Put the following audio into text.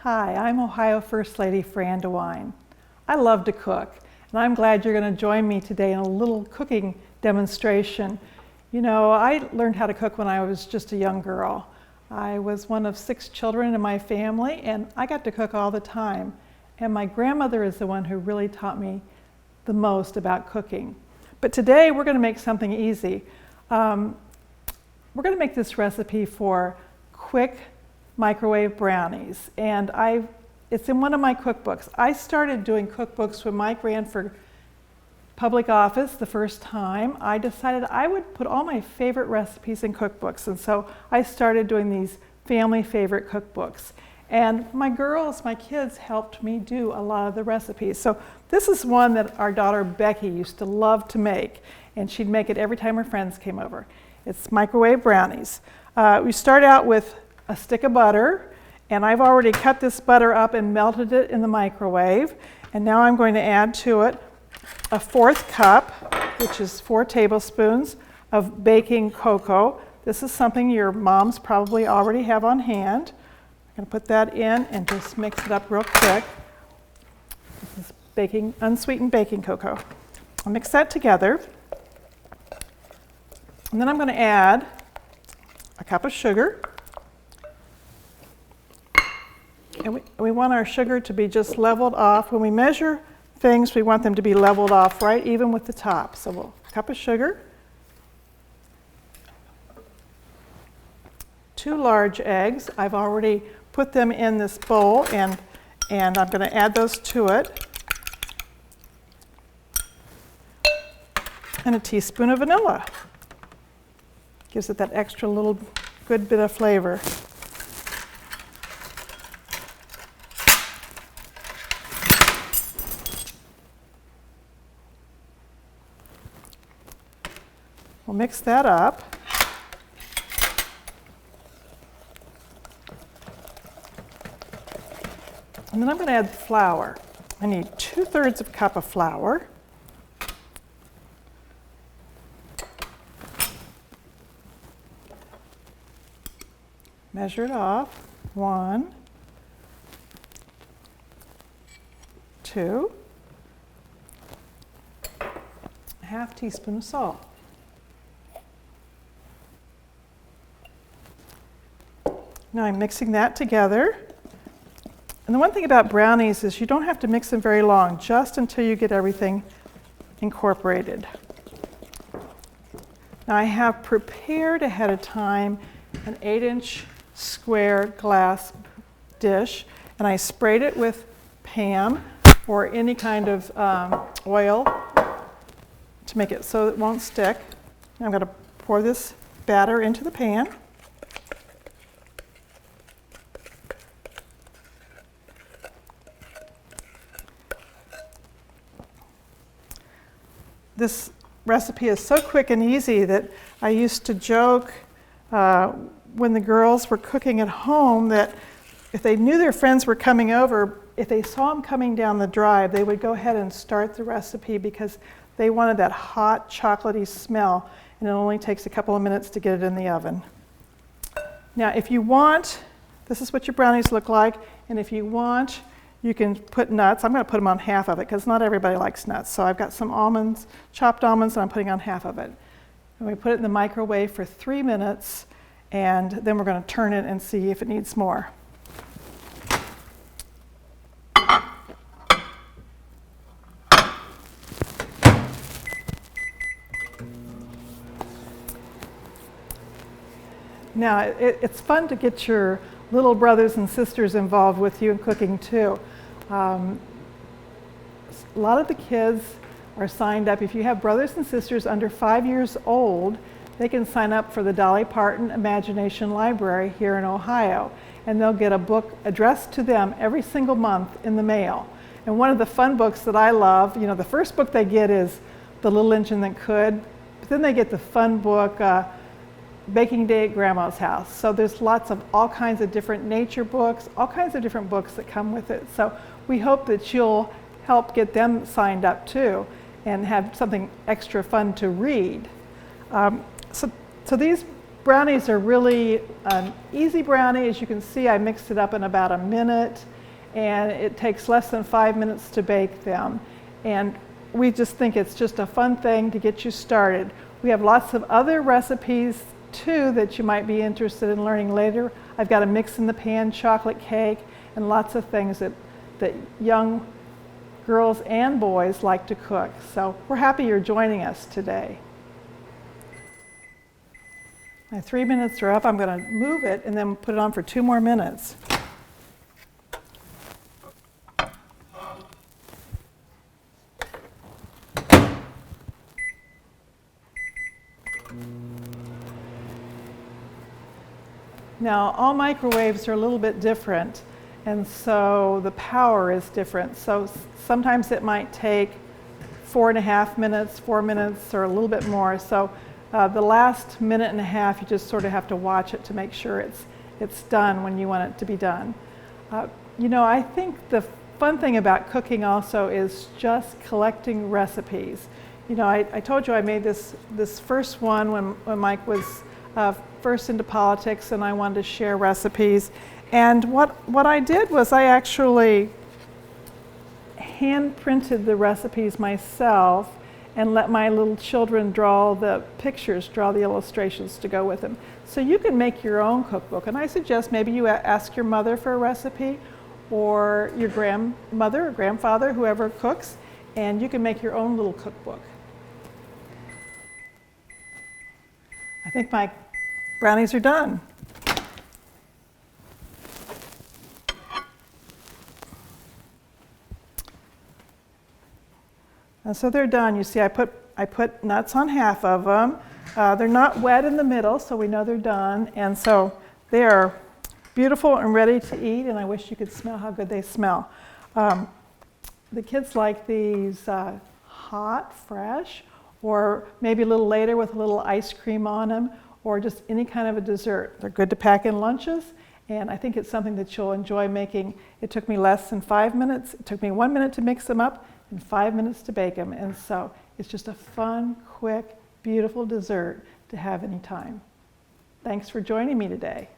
Hi, I'm Ohio First Lady Fran DeWine. I love to cook, and I'm glad you're going to join me today in a little cooking demonstration. You know, I learned how to cook when I was just a young girl. I was one of 6 children in my family, and I got to cook all the time. And my grandmother is the one who really taught me the most about cooking. But today we're going to make something easy. We're going to make this recipe for quick microwave brownies, and it's in one of my cookbooks. I started doing cookbooks when Mike ran for public office the first time. I decided I would put all my favorite recipes in cookbooks, and so I started doing these family favorite cookbooks. And my kids helped me do a lot of the recipes. So this is one that our daughter Becky used to love to make, and she'd make it every time her friends came over. It's microwave brownies. We start out with a stick of butter, and I've already cut this butter up and melted it in the microwave. And now I'm going to add to it a 1/4 cup, which is 4 tablespoons of baking cocoa. This is something your moms probably already have on hand. I'm going to put that in and just mix it up real quick. This is unsweetened baking cocoa. I'll mix that together. And then I'm going to add a cup of sugar. And we want our sugar to be just leveled off. When we measure things, we want them to be leveled off right even with the top. So a cup of sugar, 2 large eggs. I've already put them in this bowl, and I'm going to add those to it. And a teaspoon of vanilla. Gives it that extra little good bit of flavor. We'll mix that up. And then I'm going to add flour. I need 2/3 of a cup of flour. Measure it off. 1, 2, 1/2 teaspoon of salt. Now I'm mixing that together. And the one thing about brownies is you don't have to mix them very long, just until you get everything incorporated. Now I have prepared ahead of time an 8-inch square glass dish, and I sprayed it with Pam or any kind of oil to make it so it won't stick. Now I'm going to pour this batter into the pan. This recipe is so quick and easy that I used to joke when the girls were cooking at home that if they knew their friends were coming over, if they saw them coming down the drive, they would go ahead and start the recipe because they wanted that hot, chocolatey smell, and it only takes a couple of minutes to get it in the oven. Now, if you want, this is what your brownies look like, and if you want, you can put nuts. I'm going to put them on half of it because not everybody likes nuts. So I've got some almonds, chopped almonds, and I'm putting on half of it. And we put it in the microwave for 3 minutes, and then we're going to turn it and see if it needs more. Now, it's fun to get your little brothers and sisters involved with you in cooking too. A lot of the kids are signed up. If you have brothers and sisters under 5 years old, they can sign up for the Dolly Parton Imagination Library here in Ohio, and they'll get a book addressed to them every single month in the mail. And one of the fun books that I love, you know, the first book they get is The Little Engine That Could, but then they get the fun book, Baking Day at Grandma's House. So there's lots of all kinds of different nature books, all kinds of different books that come with it. So we hope that you'll help get them signed up too and have something extra fun to read. So these brownies are really an easy brownie. As you can see, I mixed it up in about a minute, and it takes less than 5 minutes to bake them. And we just think it's just a fun thing to get you started. We have lots of other recipes too that you might be interested in learning later. I've got a mix in the pan chocolate cake and lots of things that young girls and boys like to cook. So we're happy you're joining us today. My 3 minutes are up. I'm going to move it and then put it on for 2 more minutes. Now, all microwaves are a little bit different, and so the power is different. So sometimes it might take 4.5 minutes, 4 minutes, or a little bit more. So the last minute and a half, you just sort of have to watch it to make sure it's done when you want it to be done. You know, I think the fun thing about cooking also is just collecting recipes. You know, I told you I made this first one when Mike was first into politics, and I wanted to share recipes. And what I did was I actually hand printed the recipes myself and let my little children draw the pictures, draw the illustrations to go with them. So you can make your own cookbook, and I suggest maybe you ask your mother for a recipe, or your grandmother or grandfather, whoever cooks, and you can make your own little cookbook. I think my brownies are done. And so they're done. You see, I put nuts on half of them. They're not wet in the middle, so we know they're done. And so they are beautiful and ready to eat, and I wish you could smell how good they smell. The kids like these hot, fresh, or maybe a little later with a little ice cream on them, or just any kind of a dessert. They're good to pack in lunches, and I think it's something that you'll enjoy making. It took me less than 5 minutes. It took me 1 minute to mix them up and 5 minutes to bake them, and so it's just a fun, quick, beautiful dessert to have anytime. Thanks for joining me today.